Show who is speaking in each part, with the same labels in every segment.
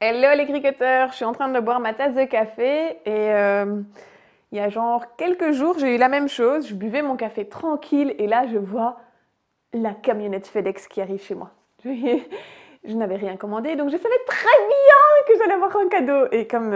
Speaker 1: Hello les cricketeurs, je suis en train de boire ma tasse de café et il y a genre quelques jours j'ai eu la même chose, je buvais mon café tranquille et là je vois la camionnette FedEx qui arrive chez moi. Je n'avais rien commandé donc je savais très bien que j'allais avoir un cadeau et comme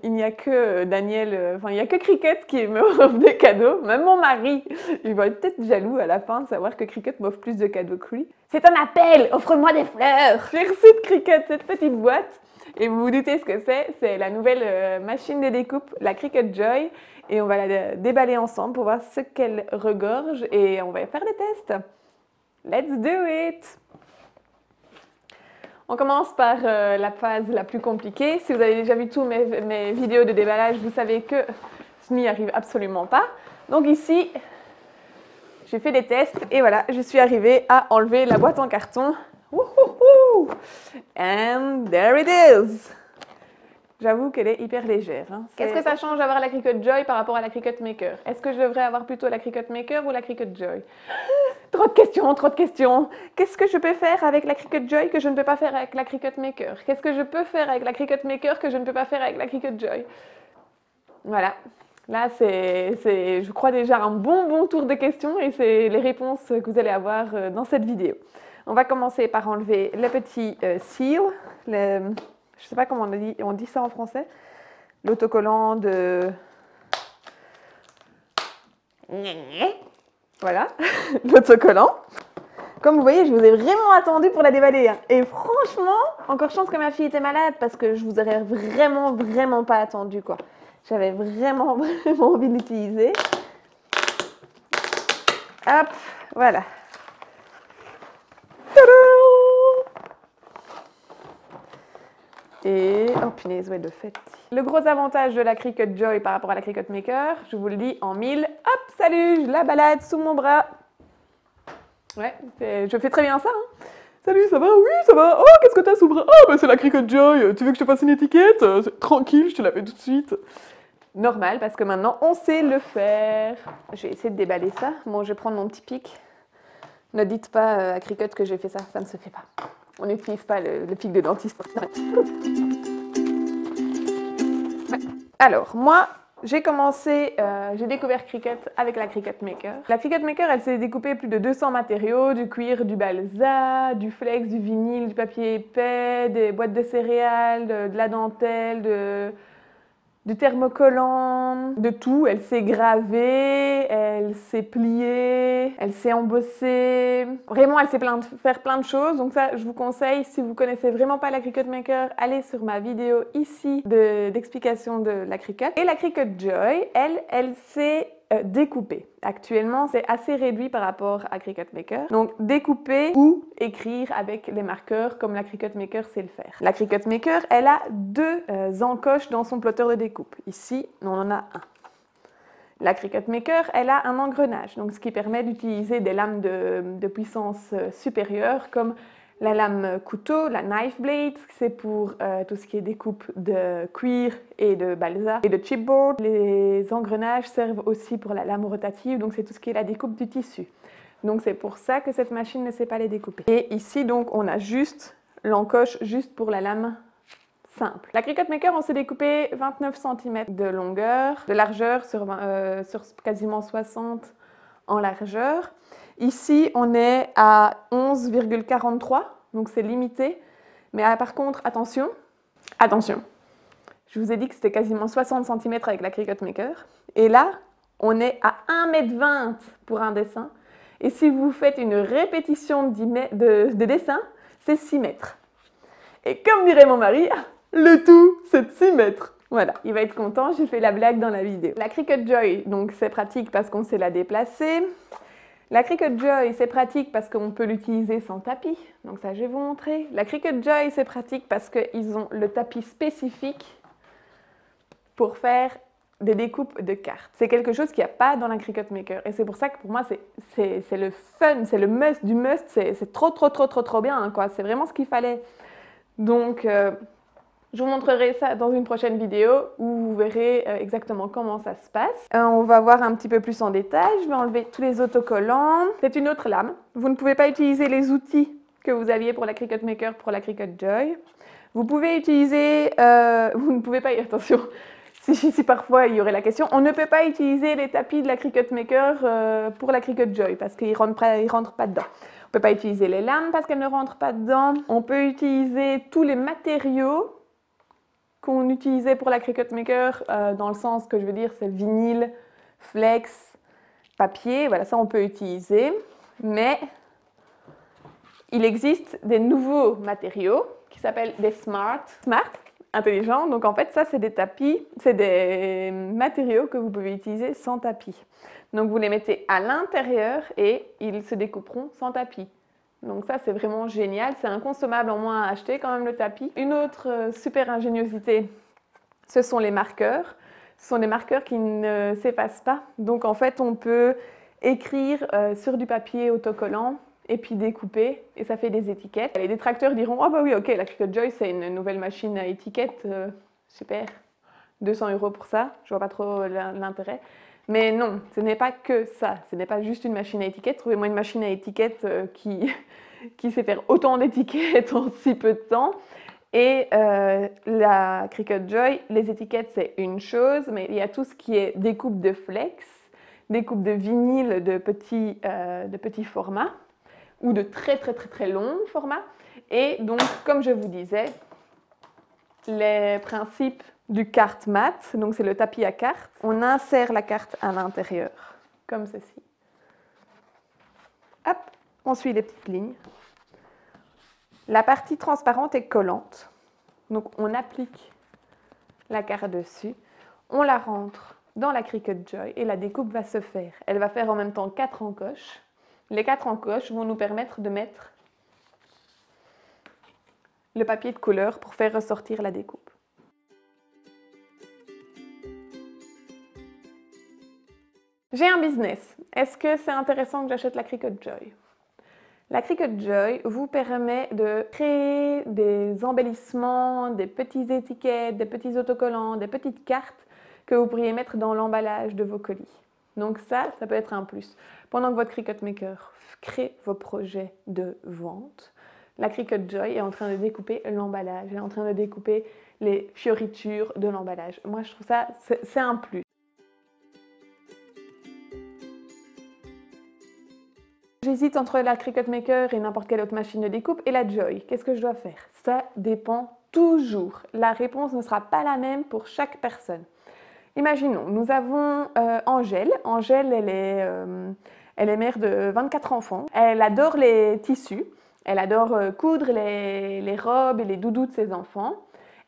Speaker 1: il n'y a que Daniel, enfin il n'y a que Cricket qui me offre des cadeaux, même mon mari, il va être peut-être jaloux à la fin de savoir que Cricket m'offre plus de cadeaux que lui. C'est un appel, offre-moi des fleurs. J'ai reçu de Cricket cette petite boîte. Et vous vous doutez ce que c'est la nouvelle machine de découpe, la Cricut Joy. Et on va la déballer ensemble pour voir ce qu'elle regorge et on va faire des tests. Let's do it! On commence par la phase la plus compliquée. Si vous avez déjà vu tous mes vidéos de déballage, vous savez que je n'y arrive absolument pas. Donc ici, j'ai fait des tests et voilà, je suis arrivée à enlever la boîte en carton. Wouhouhou! And there it is! J'avoue qu'elle est hyper légère. Hein. Qu'est-ce que ça change d'avoir la Cricut Joy par rapport à la Cricut Maker? Est-ce que je devrais avoir plutôt la Cricut Maker ou la Cricut Joy? Trop de questions, trop de questions. Qu'est-ce que je peux faire avec la Cricut Joy que je ne peux pas faire avec la Cricut Maker? Qu'est-ce que je peux faire avec la Cricut Maker que je ne peux pas faire avec la Cricut Joy? Voilà. Là, c'est, je crois, déjà un bon tour de questions et c'est les réponses que vous allez avoir dans cette vidéo. On va commencer par enlever le petit seal, je ne sais pas comment on dit ça en français, l'autocollant de... Voilà, l'autocollant. Comme vous voyez, je vous ai vraiment attendu pour la déballer. Hein. Et franchement, encore chance que ma fille était malade parce que je vous aurais vraiment pas attendu, quoi. J'avais vraiment envie de l'utiliser. Hop, voilà. Et, oh punaise, ouais, de fait. Le gros avantage de la Cricut Joy par rapport à la Cricut Maker, je vous le dis en mille. Hop, salut, je la balade sous mon bras. Ouais, je fais très bien ça. Hein. Salut, ça va? Oui, ça va. Oh, qu'est-ce que t'as sous le bras? Oh, bah c'est la Cricut Joy. Tu veux que je te fasse une étiquette? Tranquille, je te la fais tout de suite. Normal, parce que maintenant, on sait le faire. Je vais essayer de déballer ça. Bon, je vais prendre mon petit pic. Ne dites pas à Cricut que j'ai fait ça, ça ne se fait pas. On n'utilise pas le pic de dentiste. Alors, moi, j'ai découvert Cricut avec la Cricut Maker. La Cricut Maker, elle s'est découpée plus de 200 matériaux, du cuir, du balsa, du flex, du vinyle, du papier épais, des boîtes de céréales, de la dentelle, du thermocollant, de tout. Elle s'est gravée, elle s'est pliée, elle s'est embossée. Vraiment, elle sait faire plein de choses. Donc ça, je vous conseille, si vous connaissez vraiment pas la Cricut Maker, allez sur ma vidéo ici d'explication de la Cricut. Et la Cricut Joy, elle s'est découper. Actuellement, c'est assez réduit par rapport à Cricut Maker. Donc, découper ou écrire avec les marqueurs comme la Cricut Maker sait le faire. La Cricut Maker, elle a deux encoches dans son plotter de découpe. Ici, on en a un. La Cricut Maker, elle a un engrenage, donc ce qui permet d'utiliser des lames de puissance supérieure comme la lame couteau, la knife blade, c'est pour tout ce qui est découpe de cuir et de balsa et de chipboard. Les engrenages servent aussi pour la lame rotative, donc c'est tout ce qui est la découpe du tissu. Donc c'est pour ça que cette machine ne sait pas les découper. Et ici donc on a juste l'encoche juste pour la lame simple. La Cricut Maker, on s'est découpé 29 cm de longueur, de largeur sur quasiment 60 en largeur. Ici, on est à 11,43, donc c'est limité. Mais par contre, attention, je vous ai dit que c'était quasiment 60 cm avec la Cricut Maker. Et là, on est à 1,20 m pour un dessin. Et si vous faites une répétition de dessin, c'est 6 mètres. Et comme dirait mon mari, le tout, c'est de 6 mètres. Voilà, il va être content, j'ai fait la blague dans la vidéo. La Cricut Joy, donc c'est pratique parce qu'on sait la déplacer. La Cricut Joy, c'est pratique parce qu'on peut l'utiliser sans tapis, donc ça je vais vous montrer. La Cricut Joy, c'est pratique parce qu'ils ont le tapis spécifique pour faire des découpes de cartes. C'est quelque chose qu'il n'y a pas dans la Cricut Maker et c'est pour ça que pour moi c'est le fun, c'est le must du must, c'est trop bien, hein, quoi. C'est vraiment ce qu'il fallait. Donc je vous montrerai ça dans une prochaine vidéo où vous verrez exactement comment ça se passe. On va voir un petit peu plus en détail. Je vais enlever tous les autocollants. C'est une autre lame. Vous ne pouvez pas utiliser les outils que vous aviez pour la Cricut Maker pour la Cricut Joy. Vous pouvez utiliser, vous ne pouvez pas, attention, si parfois il y aurait la question, on ne peut pas utiliser les tapis de la Cricut Maker pour la Cricut Joy parce qu'ils ne rentrent pas dedans. On ne peut pas utiliser les lames parce qu'elles ne rentrent pas dedans. On peut utiliser tous les matériaux qu'on utilisait pour la Cricut Maker, dans le sens que je veux dire, c'est vinyle, flex, papier, voilà, ça on peut utiliser. Mais il existe des nouveaux matériaux qui s'appellent des smart, intelligents. Donc en fait, ça c'est des tapis, c'est des matériaux que vous pouvez utiliser sans tapis. Donc vous les mettez à l'intérieur et ils se découperont sans tapis. Donc ça c'est vraiment génial, c'est inconsommable en moins à acheter quand même le tapis. Une autre super ingéniosité, ce sont les marqueurs. Ce sont des marqueurs qui ne s'effacent pas. Donc en fait on peut écrire sur du papier autocollant et puis découper et ça fait des étiquettes. Les détracteurs diront « Ah bah oui, ok, la Cricut Joy c'est une nouvelle machine à étiquettes, super, 200 € pour ça, je vois pas trop l'intérêt. » Mais non, ce n'est pas que ça, ce n'est pas juste une machine à étiquettes. Trouvez-moi une machine à étiquettes qui sait faire autant d'étiquettes en si peu de temps. Et la Cricut Joy, les étiquettes c'est une chose, mais il y a tout ce qui est découpe de flex, découpe de vinyle de petits formats ou de très longs formats. Et donc, comme je vous disais, les principes du carte mat, donc c'est le tapis à carte. On insère la carte à l'intérieur, comme ceci. Hop, on suit les petites lignes. La partie transparente est collante, donc on applique la carte dessus, on la rentre dans la Cricut Joy et la découpe va se faire. Elle va faire en même temps 4 encoches. Les 4 encoches vont nous permettre de mettre le papier de couleur pour faire ressortir la découpe. J'ai un business. Est-ce que c'est intéressant que j'achète la Cricut Joy? La Cricut Joy vous permet de créer des embellissements, des petites étiquettes, des petits autocollants, des petites cartes que vous pourriez mettre dans l'emballage de vos colis. Donc ça peut être un plus. Pendant que votre Cricut Maker crée vos projets de vente, la Cricut Joy est en train de découper l'emballage, elle est en train de découper les fioritures de l'emballage. Moi, je trouve ça, c'est un plus. J'hésite entre la Cricut Maker et n'importe quelle autre machine de découpe et la Joy. Qu'est-ce que je dois faire? Ça dépend toujours. La réponse ne sera pas la même pour chaque personne. Imaginons, nous avons Angèle. Angèle, elle est mère de 24 enfants. Elle adore les tissus. Elle adore coudre les robes et les doudous de ses enfants.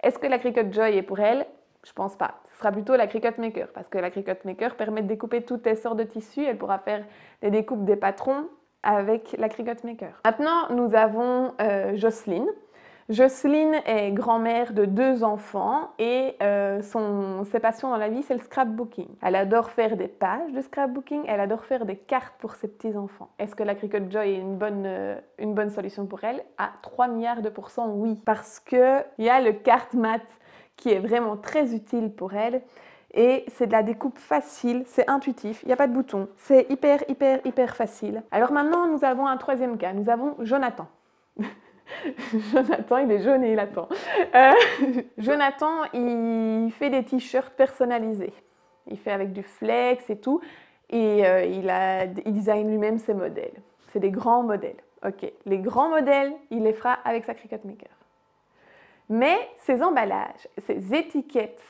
Speaker 1: Est-ce que la Cricut Joy est pour elle? Je pense pas. Ce sera plutôt la Cricut Maker parce que la Cricut Maker permet de découper toutes les sortes de tissus. Elle pourra faire des découpes des patrons avec la Cricut Maker. Maintenant, nous avons Jocelyne. Jocelyne est grand-mère de 2 enfants et ses passions dans la vie, c'est le scrapbooking. Elle adore faire des pages de scrapbooking, elle adore faire des cartes pour ses petits-enfants. Est-ce que la Cricut Joy est une bonne solution pour elle? À 3 milliards de pourcents, oui. Parce qu'il y a le carte mat qui est vraiment très utile pour elle. Et c'est de la découpe facile, c'est intuitif, il n'y a pas de bouton. C'est hyper facile. Alors maintenant, nous avons un troisième cas. Nous avons Jonathan. Jonathan, il est jaune et il attend. Jonathan, il fait des t-shirts personnalisés. Il fait avec du flex et tout. Et il design lui-même ses modèles. C'est des grands modèles. Ok, les grands modèles, il les fera avec sa Cricut Maker. Mais ses emballages, ses étiquettes,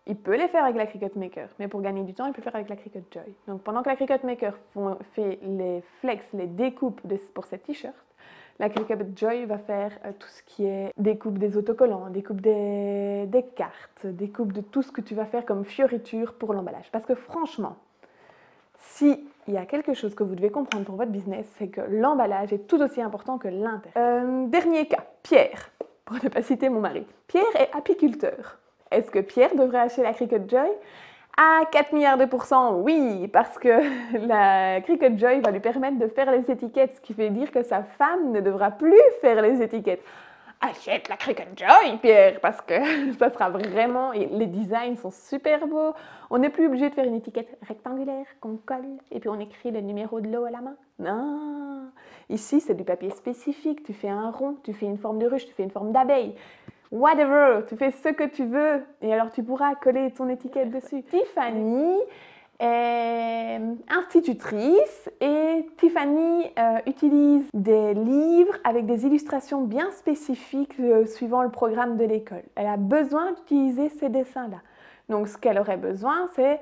Speaker 1: il peut les faire avec la Cricut Maker, mais pour gagner du temps, il peut faire avec la Cricut Joy. Donc pendant que la Cricut Maker fait les flex, les découpes pour ses t-shirts, la Cricut Joy va faire tout ce qui est découpe des autocollants, découpe des cartes, découpe de tout ce que tu vas faire comme fioriture pour l'emballage. Parce que franchement, s'il y a quelque chose que vous devez comprendre pour votre business, c'est que l'emballage est tout aussi important que l'intérieur. Dernier cas, Pierre, pour ne pas citer mon mari. Pierre est apiculteur. Est-ce que Pierre devrait acheter la Cricut Joy? À 4 milliards de pourcents, oui, parce que la Cricut Joy va lui permettre de faire les étiquettes, ce qui veut dire que sa femme ne devra plus faire les étiquettes. Achète la Cricut Joy, Pierre, parce que ça sera vraiment... Et les designs sont super beaux. On n'est plus obligé de faire une étiquette rectangulaire qu'on colle et puis on écrit le numéro de l'eau à la main. Non, ici c'est du papier spécifique. Tu fais un rond, tu fais une forme de ruche, tu fais une forme d'abeille. whatever, tu fais ce que tu veux et alors tu pourras coller ton étiquette dessus. Tiffany est institutrice et Tiffany utilise des livres avec des illustrations bien spécifiques suivant le programme de l'école. Elle a besoin d'utiliser ces dessins-là. Donc ce qu'elle aurait besoin, c'est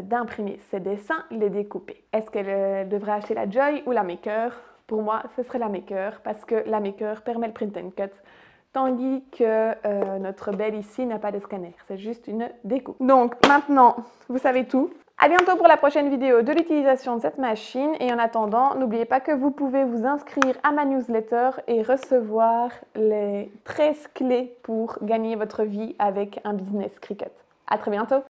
Speaker 1: d'imprimer ces dessins, les découper. Est-ce qu'elle devrait acheter la Joy ou la Maker? Pour moi, ce serait la Maker parce que la Maker permet le print and cut, tandis que notre belle ici n'a pas de scanner, c'est juste une découpe. Donc maintenant, vous savez tout. À bientôt pour la prochaine vidéo de l'utilisation de cette machine et en attendant, n'oubliez pas que vous pouvez vous inscrire à ma newsletter et recevoir les 13 clés pour gagner votre vie avec un business Cricut. À très bientôt!